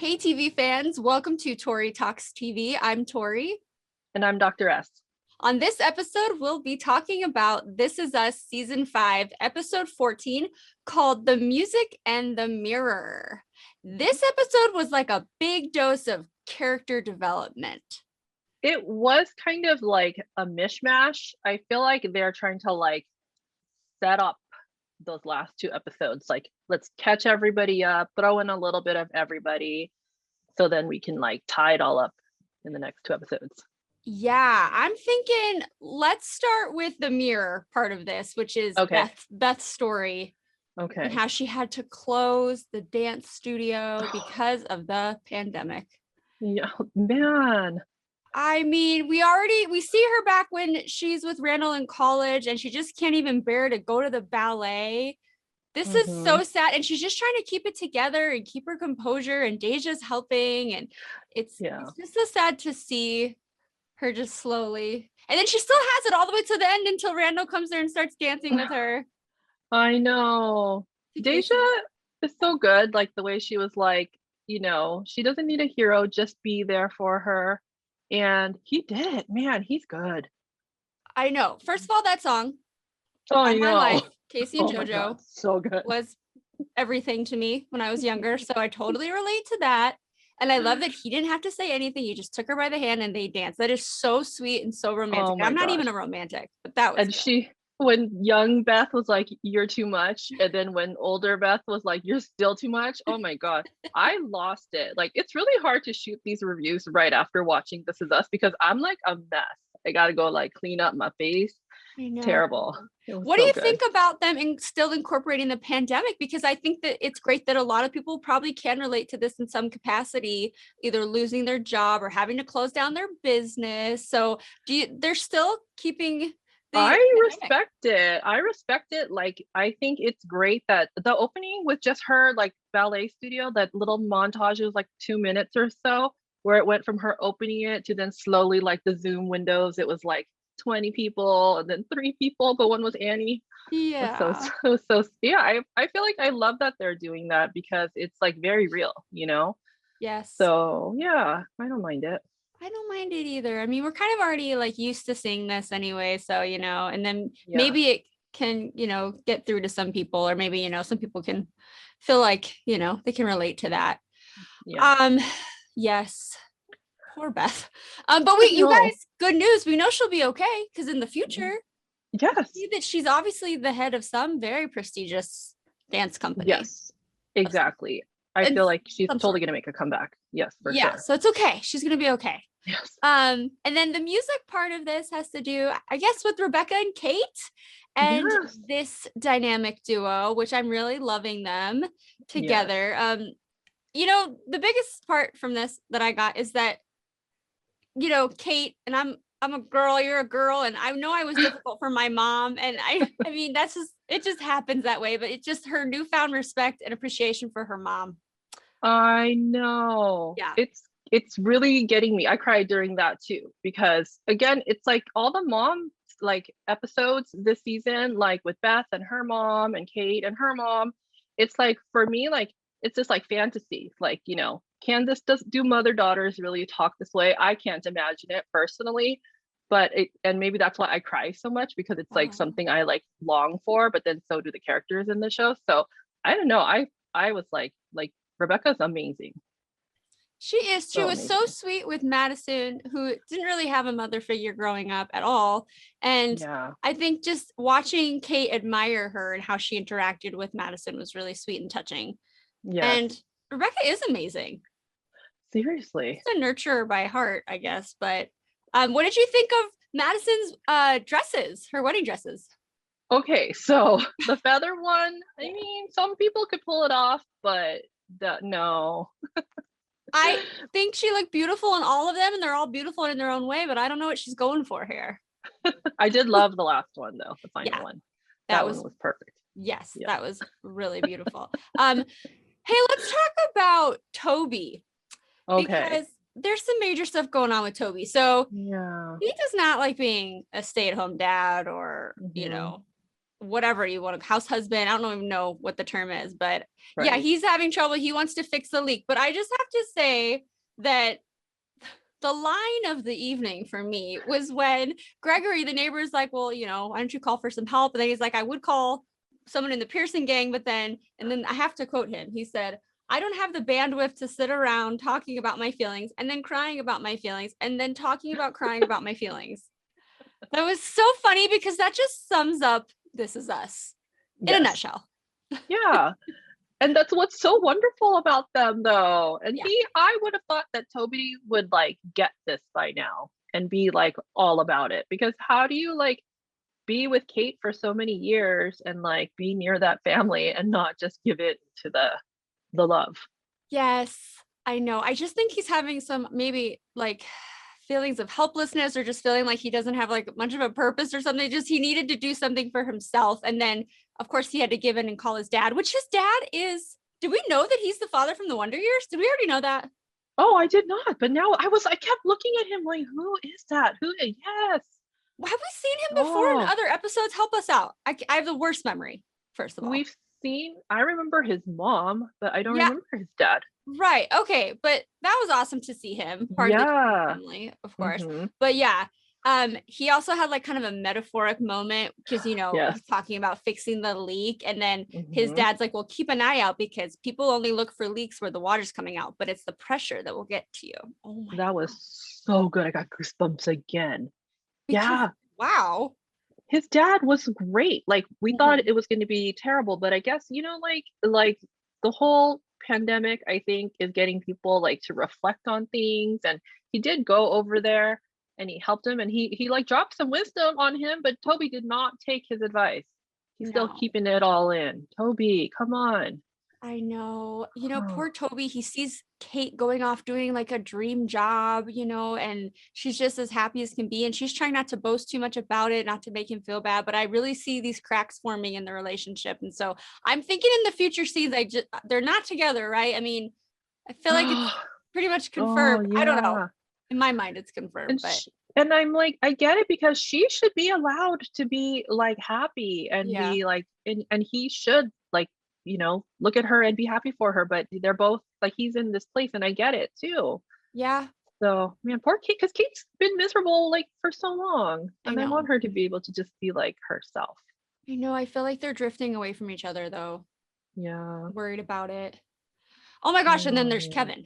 Hey TV fans, welcome to Tori Talks TV. I'm Tori. And I'm Dr. S. On this episode, we'll be talking about This Is Us Season 5, Episode 14, called The Music and the Mirror. This episode was like a big dose of character development. It was kind of like a mishmash. I feel like they're trying to set up those last two episodes. Like, let's catch everybody up, throw in a little bit of everybody, so then we can tie it all up in the next two episodes. Yeah, I'm thinking let's start with the mirror part of this, which is Beth's story. Okay. And how she had to close the dance studio because of the pandemic. Yeah, man. I mean, we see her back when she's with Randall in college and she just can't even bear to go to the ballet. This is so sad. And she's just trying to keep it together and keep her composure, and Deja's helping. And it's just so sad to see her just slowly. And then she still has it all the way to the end until Randall comes there and starts dancing with her. I know. Deja is so good. Like the way she was she doesn't need a hero, just be there for her. And he did it. Man, he's good. I know. First of all, that song. Oh, I know. My life, Casey and JoJo. God, so good. Was everything to me when I was younger. So I totally relate to that. And I love that he didn't have to say anything. He just took her by the hand and they danced. That is so sweet and so romantic. I'm not even a romantic, but that was. And when young Beth was like, you're too much. And then when older Beth was like, you're still too much. Oh my God. I lost it. Like, it's really hard to shoot these reviews right after watching This Is Us because I'm like a mess. I got to go clean up my face. Terrible. What do you think about them still incorporating the pandemic? Because I think that it's great that a lot of people probably can relate to this in some capacity, either losing their job or having to close down their business. So they're still keeping respect it. I respect it. Like, I think it's great that the opening with just her ballet studio, that little montage was 2 minutes or so, where it went from her opening it to then slowly the Zoom windows. It was 20 people and then 3 people, but one was Annie. Yeah. So yeah, I feel like I love that they're doing that because it's very real, Yes. So yeah, I don't mind it. I don't mind it either. I mean, we're kind of already used to seeing this anyway. So, and then maybe it can, get through to some people, or maybe, some people can feel like, they can relate to that. Yeah. Yes. Poor Beth. But you guys, good news. We know she'll be okay because in the future, see that she's obviously the head of some very prestigious dance company. Yes, exactly. I feel like she's totally going to make a comeback. Yes, for sure. So it's okay. She's going to be okay. Yes. And then the music part of this has to do, I guess, with Rebecca and Kate and this dynamic duo, which I'm really loving them together. Yes. The biggest part from this that I got is that, Kate, and I'm a girl, you're a girl, and I know I was difficult for my mom, and I mean, it just happens that way, but it's just her newfound respect and appreciation for her mom. I know. Yeah. It's really getting me. I cried during that too, because again, it's all the mom episodes this season, with Beth and her mom and Kate and her mom. It's for me, it's just fantasy. Can do mother daughters really talk this way? I can't imagine it personally, but and maybe that's why I cry so much, because it's something I long for, but then so do the characters in the show. So I don't know. I was like Rebecca's amazing. She is. She was so sweet with Madison, who didn't really have a mother figure growing up at all. And I think just watching Kate admire her and how she interacted with Madison was really sweet and touching. Yeah. And Rebecca is amazing. Seriously. She's a nurturer by heart, I guess. But what did you think of Madison's dresses, her wedding dresses? Okay, so the feather one, I mean, some people could pull it off, but no. I think she looked beautiful in all of them, and they're all beautiful in their own way, but I don't know what she's going for here. I did love the last one, though, the final one. That one was perfect. Yes, that was really beautiful. Hey, let's talk about Toby. Okay. Because there's some major stuff going on with Toby. So he does not like being a stay-at-home dad or, whatever you want, house husband. I don't even know what the term is, but yeah, Right. he's having trouble. He wants to fix the leak. But I just have to say that the line of the evening for me was when Gregory, the neighbor, is like, well, why don't you call for some help? And then he's like, I would call someone in the Pearson gang, but then I have to quote him. He said, I don't have the bandwidth to sit around talking about my feelings and then crying about my feelings and then talking about crying about my feelings. That was so funny because that just sums up This Is Us in a nutshell. Yeah. And that's what's so wonderful about them, though. And Yeah. I would have thought that Toby would like get this by now and be like all about it, because how do you like be with Kate for so many years and like be near that family and not just give it to the love? Yes, I know. I just think he's having some maybe like feelings of helplessness or just feeling like he doesn't have like much of a purpose or something. Just he needed to do something for himself. And then of course he had to give in and call his dad, which his dad is. Do we know that he's the father from the Wonder Years? Did we already know that? Oh, I did not. But now I kept looking at him like, who is that? Yes. Have we seen him before in other episodes? Help us out. I have the worst memory, first of all. I remember his mom, but I don't remember his dad. Right. Okay. But that was awesome to see him. Part of the family, of course. Mm-hmm. But yeah, he also had like kind of a metaphoric moment because, he's talking about fixing the leak. And then his dad's like, well, keep an eye out because people only look for leaks where the water's coming out, but it's the pressure that will get to you. Oh my God. Was so good. I got goosebumps again. Because, wow. His dad was great. Like we thought it was going to be terrible, but I guess, like the whole pandemic, I think, is getting people like to reflect on things. And he did go over there and he helped him and he like dropped some wisdom on him, but Toby did not take his advice. He's still keeping it all in. Toby, come on. I know, poor Toby, he sees Kate going off doing like a dream job, and she's just as happy as can be. And she's trying not to boast too much about it, not to make him feel bad. But I really see these cracks forming in the relationship. And so I'm thinking in the future scenes, they're not together, right? I mean, I feel like it's pretty much confirmed. I don't know. In my mind, it's confirmed. And I'm like, I get it because she should be allowed to be like happy and be like, and he should like, look at her and be happy for her, but they're both like, he's in this place and I get it too. Yeah. So man, poor Kate, because Kate's been miserable like for so long. And I want her to be able to just be like herself. I know. I feel like they're drifting away from each other though. Yeah. I'm worried about it. Oh my gosh. And then there's Kevin.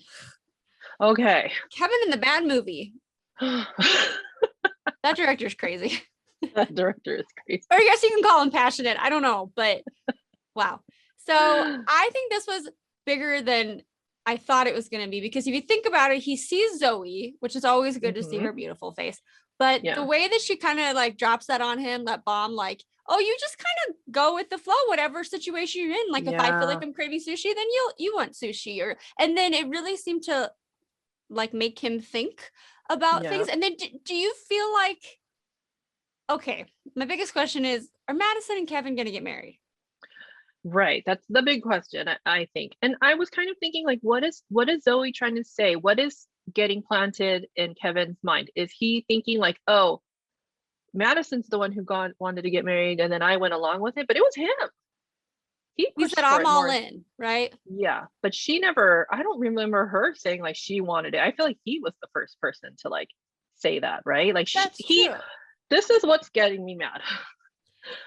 Okay. Kevin in the Bad Movie. That director's crazy. That director is crazy. Or I guess you can call him passionate. I don't know, but wow. So I think this was bigger than I thought it was going to be, because if you think about it, he sees Zoe, which is always good to see her beautiful face. But the way that she kind of like drops that on him, that bomb, like, oh, you just kind of go with the flow, whatever situation you're in. Like if I feel like I'm craving sushi, then you want sushi, and then it really seemed to like make him think about things. And then do you feel like, okay, my biggest question is, are Madison and Kevin going to get married? Right. That's the big question, I think. And I was kind of thinking like, what is Zoe trying to say? What is getting planted in Kevin's mind? Is he thinking like, oh, Madison's the one who wanted to get married and then I went along with it, but it was him. He said, I'm all in, right? Yeah. But I don't remember her saying like she wanted it. I feel like he was the first person to like say that, right? Like this is what's getting me mad.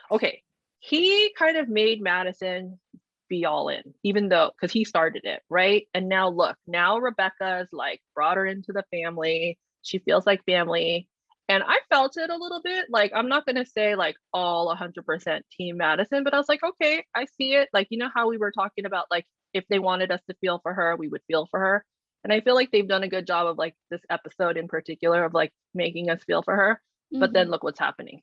Okay. He kind of made Madison be all in, even though, because he started it, right? And now look, Rebecca's like brought her into the family. She feels like family. And I felt it a little bit. Like, I'm not going to say like all 100% team Madison, but I was like, okay, I see it. Like, how we were talking about, like, if they wanted us to feel for her, we would feel for her. And I feel like they've done a good job of like this episode in particular of like making us feel for her. But then look what's happening.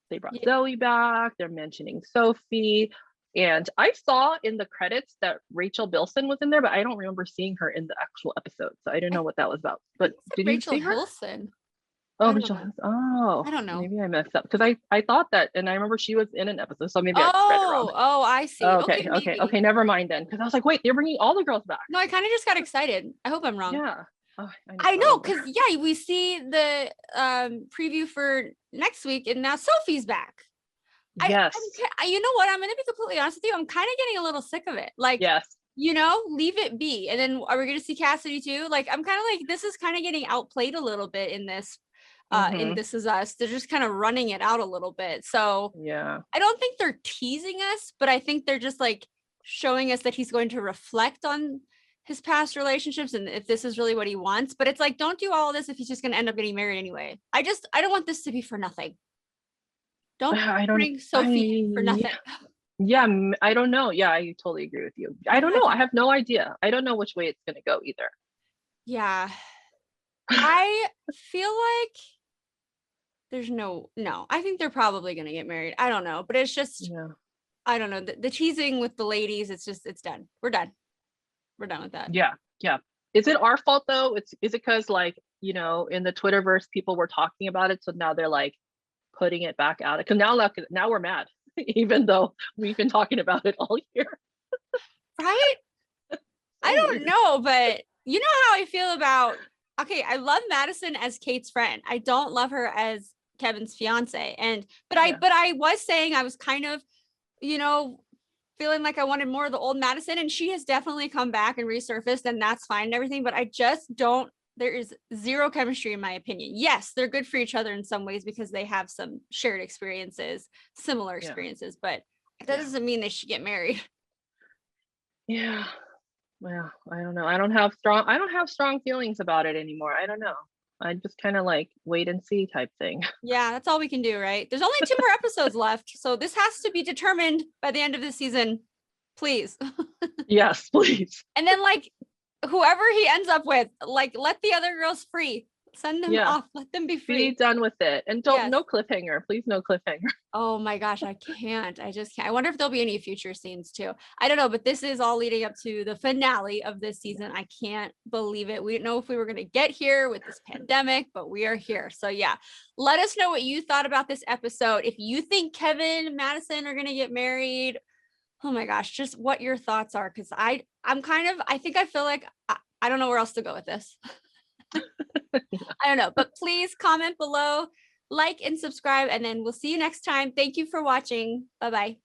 They brought Zoe back. They're mentioning Sophie. And I saw in the credits that Rachel Bilson was in there, but I don't remember seeing her in the actual episode. So I didn't know what that was about. But did you see her? Rachel Bilson. Oh, Rachel. Oh, I don't know. Maybe I messed up because I thought that, and I remember she was in an episode, so maybe I just read it wrong. Oh, I see. Okay, never mind then, because I was like, wait, they're bringing all the girls back. No, I kind of just got excited. I hope I'm wrong. Yeah. Oh, I know, because we see the preview for next week, and now Sophie's back. Yes. You know what? I'm going to be completely honest with you. I'm kind of getting a little sick of it. Like, yes. Leave it be. And then are we going to see Cassidy too? Like, I'm kind of like, this is kind of getting outplayed a little bit in this, in This Is Us. They're just kind of running it out a little bit. So yeah, I don't think they're teasing us, but I think they're just like showing us that he's going to reflect on his past relationships and if this is really what he wants. But it's like, don't do all this if he's just going to end up getting married anyway. I don't want this to be for nothing. Don't bring Sophie for nothing. Yeah, I don't know. Yeah, I totally agree with you. I don't know. I have no idea. I don't know which way it's going to go either. Yeah. I feel like there's no, I think they're probably going to get married. I don't know, but it's just, I don't know. The teasing with the ladies, it's done. We're done. We're done with that. Yeah. Yeah. Is it our fault though? Is it because like, in the Twitterverse, people were talking about it. So now they're like putting it back out. Because now we're mad, even though we've been talking about it all year. Right? I don't know, but you know how I feel about, okay, I love Madison as Kate's friend. I don't love her as Kevin's fiance. But I was saying I was kind of, feeling like I wanted more of the old Madison, and she has definitely come back and resurfaced, and that's fine and everything. But I just don't, there is zero chemistry in my opinion. Yes, they're good for each other in some ways because they have some shared experiences, similar experiences, but that doesn't mean they should get married. Yeah. Well, I don't know. I don't have strong feelings about it anymore. I don't know. I just kind of like wait and see type thing. Yeah, that's all we can do, right? There's only 2 more episodes left. So this has to be determined by the end of the season. Please. Yes, please. And then like whoever he ends up with, like let the other girls free. Send them off. Let them be free. Be done with it. And no cliffhanger. Please, no cliffhanger. Oh my gosh, I can't. I just can't. I wonder if there'll be any future scenes too. I don't know, but this is all leading up to the finale of this season. I can't believe it. We didn't know if we were going to get here with this pandemic, but we are here. So yeah, let us know what you thought about this episode. If you think Kevin and Madison are going to get married, oh my gosh, just what your thoughts are. Cause I feel like I don't know where else to go with this. I don't know, but please comment below, like and subscribe, and then we'll see you next time. Thank you for watching. Bye-bye.